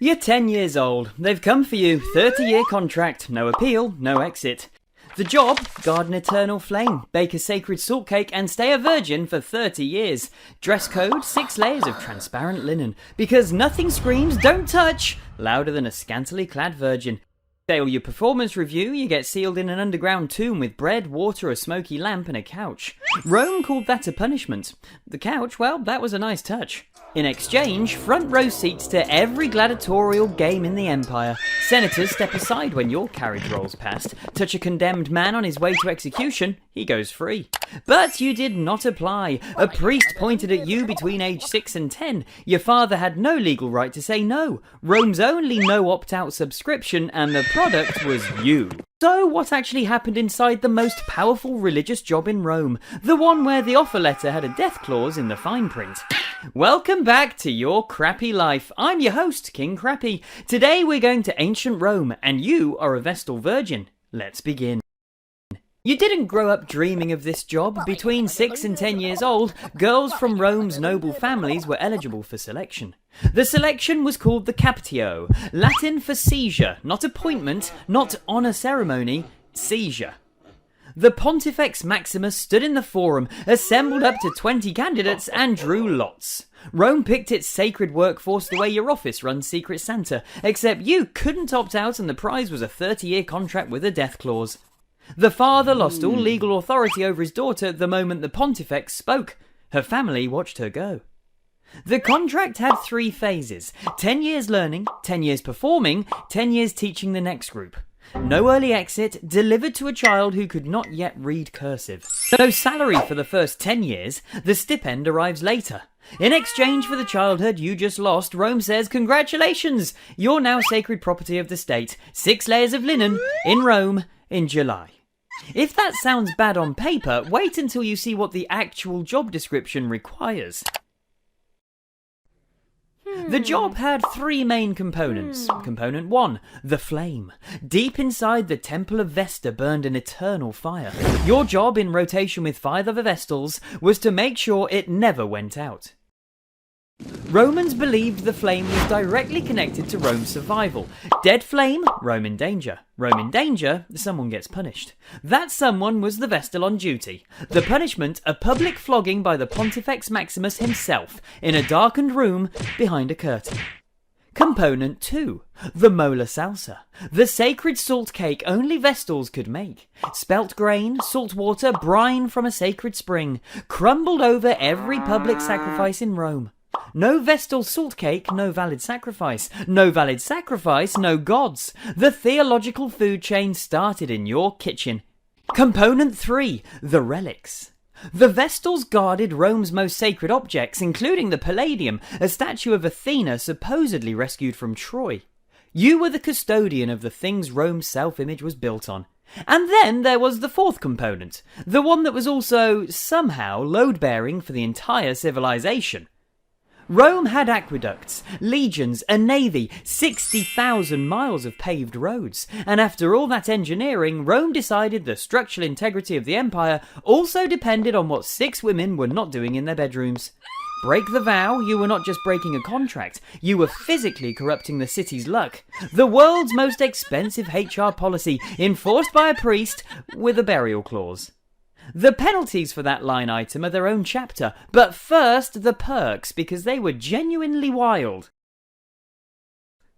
You're 10 years old. They've come for you. 30-year contract. No appeal, no exit. The job, guard an eternal flame, bake a sacred salt cake and stay a virgin for 30 years. Dress code, 6 layers of transparent linen. Because nothing screams, don't touch, louder than a scantily clad virgin. Fail your performance review, you get sealed in an underground tomb with bread, water, a smoky lamp and a couch. Rome called that a punishment. The couch, well, that was a nice touch. In exchange, front row seats to every gladiatorial game in the empire. Senators step aside when your carriage rolls past. Touch a condemned man on his way to execution, he goes free. But you did not apply. A priest pointed at you between age 6 and 10. Your father had no legal right to say no. Rome's only no opt-out subscription, and the product was you. So what actually happened inside the most powerful religious job in Rome? The one where the offer letter had a death clause in the fine print. Welcome back to Your Crappy Life. I'm your host, King Crappy. Today we're going to ancient Rome, and you are a Vestal Virgin. Let's begin. You didn't grow up dreaming of this job. Between 6 and 10 years old, girls from Rome's noble families were eligible for selection. The selection was called the Capio, Latin for seizure, not appointment, not honour ceremony, seizure. The Pontifex Maximus stood in the forum, assembled up to 20 candidates and drew lots. Rome picked its sacred workforce the way your office runs Secret Santa, except you couldn't opt out and the prize was a 30-year contract with a death clause. The father lost all legal authority over his daughter the moment the Pontifex spoke. Her family watched her go. The contract had 3 phases: 10 years learning, 10 years performing, 10 years teaching the next group. No early exit, delivered to a child who could not yet read cursive. No salary for the first 10 years, the stipend arrives later. In exchange for the childhood you just lost, Rome says, congratulations, you're now sacred property of the state. 6 layers of linen, in Rome, in July. If that sounds bad on paper, wait until you see what the actual job description requires. The job had 3 main components. Component 1, the flame. Deep inside the temple of Vesta burned an eternal fire. Your job, in rotation with 5 other Vestals, was to make sure it never went out. Romans believed the flame was directly connected to Rome's survival. Dead flame, Rome in danger. Rome in danger, someone gets punished. That someone was the Vestal on duty. The punishment, a public flogging by the Pontifex Maximus himself, in a darkened room behind a curtain. Component 2, the mola salsa. The sacred salt cake only Vestals could make. Spelt grain, salt water, brine from a sacred spring, crumbled over every public sacrifice in Rome. No Vestal salt cake, no valid sacrifice. No valid sacrifice, no gods. The theological food chain started in your kitchen. Component 3, the relics. The Vestals guarded Rome's most sacred objects, including the Palladium, a statue of Athena supposedly rescued from Troy. You were the custodian of the things Rome's self-image was built on. And then there was the 4th component, the one that was also, somehow, load-bearing for the entire civilization. Rome had aqueducts, legions, a navy, 60,000 miles of paved roads, and after all that engineering, Rome decided the structural integrity of the empire also depended on what 6 women were not doing in their bedrooms. Break the vow, you were not just breaking a contract, you were physically corrupting the city's luck. The world's most expensive HR policy, enforced by a priest with a burial clause. The penalties for that line item are their own chapter, but first the perks, because they were genuinely wild.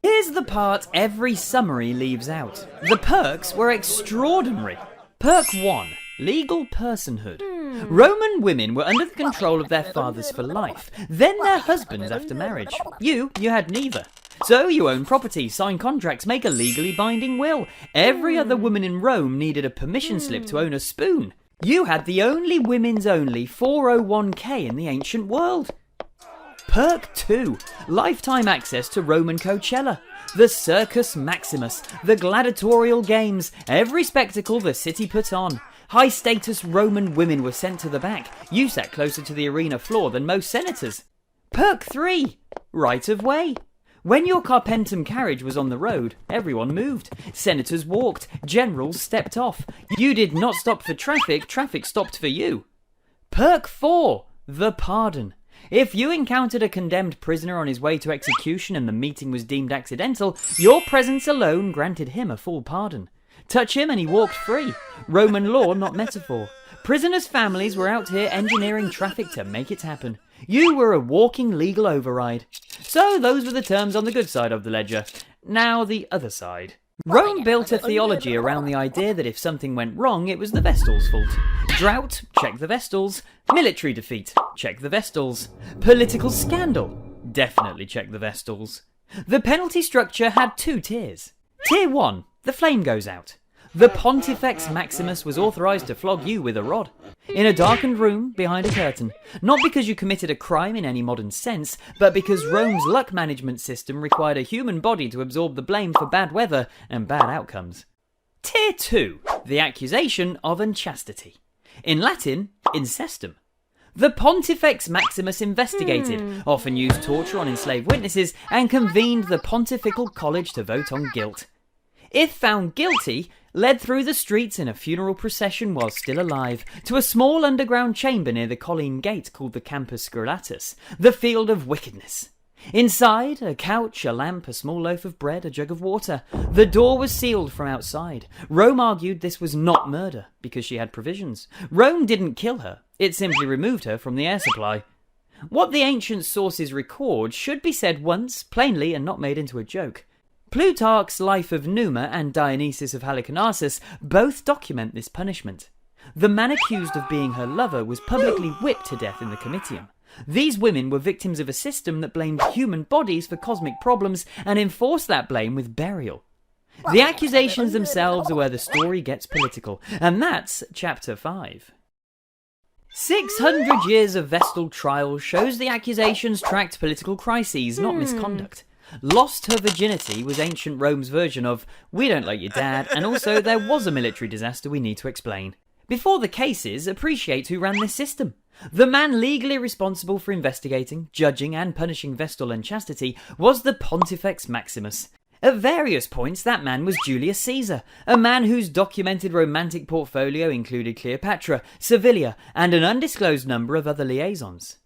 Here's the part every summary leaves out. The perks were extraordinary. Perk 1, legal personhood. Roman women were under the control of their fathers for life, then their husbands after marriage. You had neither. So you own property, sign contracts, make a legally binding will. Every other woman in Rome needed a permission slip to own a spoon. You had the only women's only 401k in the ancient world. Perk 2, lifetime access to Roman Coachella, the Circus Maximus, the gladiatorial games, every spectacle the city put on. High status Roman women were sent to the back. You sat closer to the arena floor than most senators. Perk 3, right of way. When your 𝗀𝗵𝗄𝗃 carriage was on the road, everyone moved. Senators walked, generals stepped off. You did not stop for traffic, traffic stopped for you. Perk 4, the pardon. If you encountered a condemned prisoner on his way to execution and the meeting was deemed accidental, your presence alone granted him a full pardon. Touch him and he walked free. Roman law, not metaphor. Prisoners' families were out here engineering traffic to make it happen. You were a walking legal override. So those were the terms on the good side of the ledger. Now the other side. Rome built a theology around the idea that if something went wrong, it was the Vestals' fault. Drought? Check the Vestals. Military defeat? Check the Vestals. Political scandal? Definitely check the Vestals. The penalty structure had 2 tiers. Tier 1, the flame goes out. The Pontifex Maximus was authorised to flog you with a rod. In a darkened room, behind a curtain. Not because you committed a crime in any modern sense, but because Rome's luck management system required a human body to absorb the blame for bad weather and bad outcomes. Tier 2, the accusation of unchastity. In Latin, incestum. The Pontifex Maximus investigated, often used torture on enslaved witnesses, and convened the Pontifical College to vote on guilt. If found guilty, led through the streets in a funeral procession while still alive, to a small underground chamber near the Colline Gate called the Campus Scurlatus, the field of wickedness. Inside, a couch, a lamp, a small loaf of bread, a jug of water. The door was sealed from outside. Rome argued this was not murder, because she had provisions. Rome didn't kill her, it simply removed her from the air supply. What the ancient sources record should be said once, plainly, and not made into a joke. Plutarch's Life of Numa and Dionysius of Halicarnassus both document this punishment. The man accused of being her lover was publicly whipped to death in the Comitium. These women were victims of a system that blamed human bodies for cosmic problems and enforced that blame with burial. The accusations themselves are where the story gets political, and that's chapter 5. 600 years of Vestal trials shows the accusations tracked political crises, not misconduct. Lost her virginity was ancient Rome's version of, we don't like your dad, and also there was a military disaster we need to explain. Before the cases, appreciate who ran this system. The man legally responsible for investigating, judging and punishing Vestal unchastity was the Pontifex Maximus. At various points that man was Julius Caesar, a man whose documented romantic portfolio included Cleopatra, Servilia and an undisclosed number of other liaisons.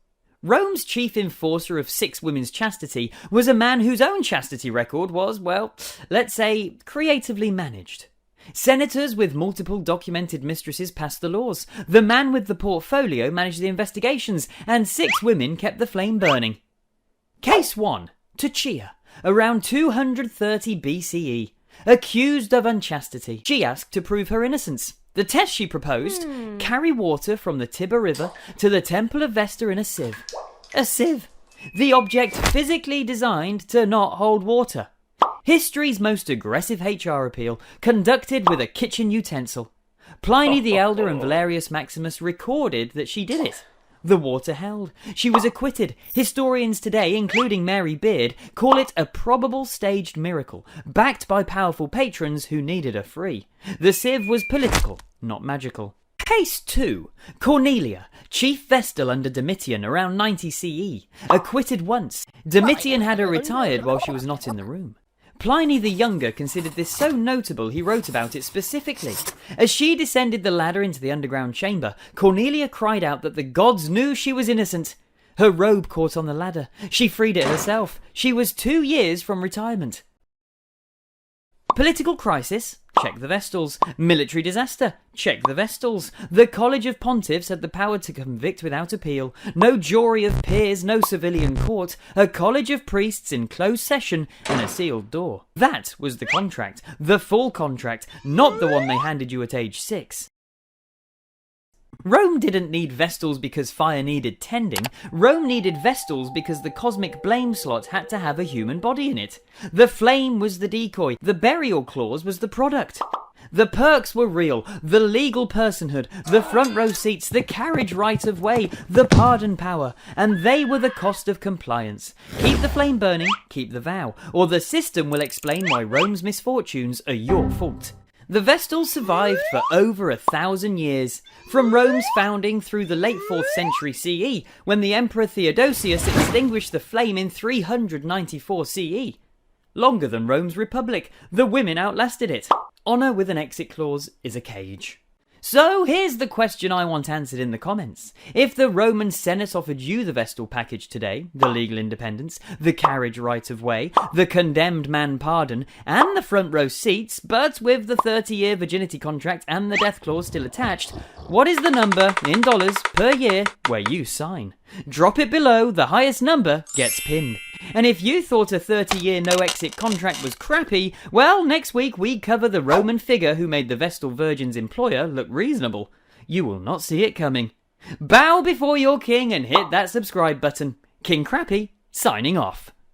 Rome's chief enforcer of 6 women's chastity was a man whose own chastity record was, well, let's say, creatively managed. Senators with multiple documented mistresses passed the laws. The man with the portfolio managed the investigations, and 6 women kept the flame burning. Case 1. 𝗏𝗃𝐄𝐒, around 230 BCE. Accused of unchastity. She asked to prove her innocence. The test she proposed, carry water from the Tiber River to the Temple of Vesta in a sieve. A sieve. The object physically designed to not hold water. History's most aggressive HR appeal, conducted with a kitchen utensil. Pliny the Elder and Valerius Maximus recorded that she did it. The water held. She was acquitted. Historians today, including Mary Beard, call it a probable staged miracle, backed by powerful patrons who needed her free. The sieve was political, not magical. Case 2. Cornelia, chief Vestal under Domitian around 90 CE. Acquitted once. Domitian had her retired while she was not in the room. Pliny the Younger considered this so notable he wrote about it specifically. As she descended the ladder into the underground chamber, Cornelia cried out that the gods knew she was innocent. Her robe caught on the ladder. She freed it herself. She was 2 years from retirement. Political crisis? Check the Vestals. Military disaster? Check the Vestals. The College of Pontiffs had the power to convict without appeal. No jury of peers, no civilian court. A college of priests in closed session and a sealed door. That was the contract. The full contract, not the one they handed you at age 6. Rome didn't need Vestals because fire needed tending. Rome needed Vestals because the cosmic blame slot had to have a human body in it. The flame was the decoy. The burial clause was the product. The perks were real. The legal personhood, the front row seats, the carriage right of way, the pardon power, and they were the cost of compliance. Keep the flame burning, keep the vow, or the system will explain why Rome's misfortunes are your fault. The Vestals survived for over 1,000 years, from Rome's founding through the late 4th century CE, when the Emperor Theodosius extinguished the flame in 394 CE. Longer than Rome's Republic, the women outlasted it. Honour with an exit clause is a cage. So here's the question I want answered in the comments. If the Roman Senate offered you the Vestal package today, the legal independence, the carriage right of way, the condemned man pardon, and the front row seats, but with the 30-year virginity contract and the death clause still attached, what is the number in dollars per year where you sign? Drop it below, the highest number gets pinned. And if you thought a 30-year no-exit contract was crappy, well, next week we cover the Roman figure who made the Vestal Virgin's employer look reasonable. You will not see it coming. Bow before your king and hit that subscribe button. King Crappy, signing off.